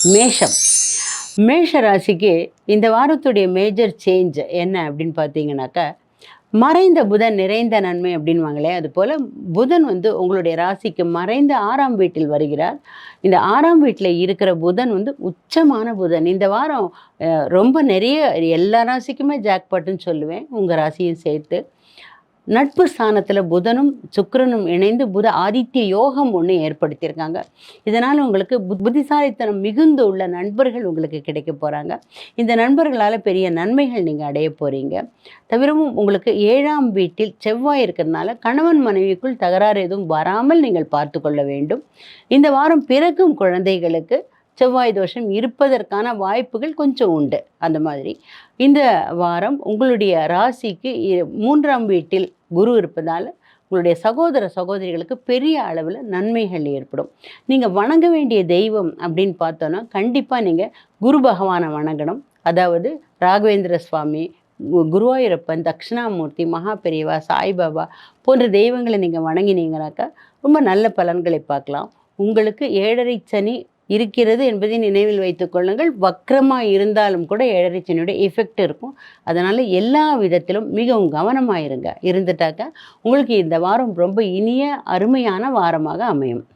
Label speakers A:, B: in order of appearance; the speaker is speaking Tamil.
A: மேஷம். மேஷ ராசிக்கு இந்த வாரத்துடைய மேஜர் சேஞ்ச் என்ன அப்படின்னு பார்த்தீங்கன்னாக்கா, மறைந்த புதன் நிறைந்த நன்மை அப்படின்வாங்களே, அதுபோல் புதன் வந்து உங்களுடைய ராசிக்கு மறைந்த 6ஆம் வீட்டில் வருகிறார். இந்த 6ஆம் வீட்டில் இருக்கிற புதன் வந்து உச்சமான புதன். இந்த வாரம் ரொம்ப நிறைய எல்லா ராசிக்குமே ஜாக்பாட்டுன்னு சொல்லுவேன், உங்கள் ராசியும் சேர்த்து. நட்பு ஸ்தானத்தில் புதனும் சுக்கிரனும் இணைந்து புத ஆதித்ய யோகம் ஒன்று ஏற்படுத்தியிருக்காங்க. இதனால் உங்களுக்கு புத்திசாலித்தனம் மிகுந்து உள்ள நண்பர்கள் உங்களுக்கு கிடைக்க போகிறாங்க. இந்த நண்பர்களால் பெரிய நன்மைகள் நீங்கள் அடைய போகிறீங்க. தவிரவும் உங்களுக்கு 7ஆம் வீட்டில் செவ்வாய் இருக்கிறதுனால கணவன் மனைவிக்குள் தகராறு எதுவும் வராமல் நீங்கள் பார்த்து கொள்ள வேண்டும். இந்த வாரம் பிறக்கும் குழந்தைகளுக்கு செவ்வாய் தோஷம் இருப்பதற்கான வாய்ப்புகள் கொஞ்சம் உண்டு. அந்த மாதிரி இந்த வாரம் உங்களுடைய ராசிக்கு 3ஆம் வீட்டில் குரு இருப்பதால் உங்களுடைய சகோதர சகோதரிகளுக்கு பெரிய அளவில் நன்மைகள் ஏற்படும். நீங்கள் வணங்க வேண்டிய தெய்வம் அப்படின்னு பார்த்தோன்னா, கண்டிப்பாக நீங்கள் குரு பகவானை வணங்கணும். அதாவது ராகவேந்திர சுவாமி, குருவாயூரப்பன், தட்சிணாமூர்த்தி, மகா பெரியவா, சாய்பாபா போன்ற தெய்வங்களை நீங்கள் வணங்கினீங்கனாக்கா ரொம்ப நல்ல பலன்களை பார்க்கலாம். உங்களுக்கு 7.5 சனி இருக்கிறது என்பதை நினைவில் வைத்துக் கொள்ளுங்கள். வக்ரமாக இருந்தாலும் கூட 7.5 சனியோட எஃபெக்ட் இருக்கும். அதனால் எல்லா விதத்திலும் மிகவும் கவனமாக இருந்துட்டாக்கா உங்களுக்கு இந்த வாரம் ரொம்ப இனிய அருமையான வாரமாக அமையும்.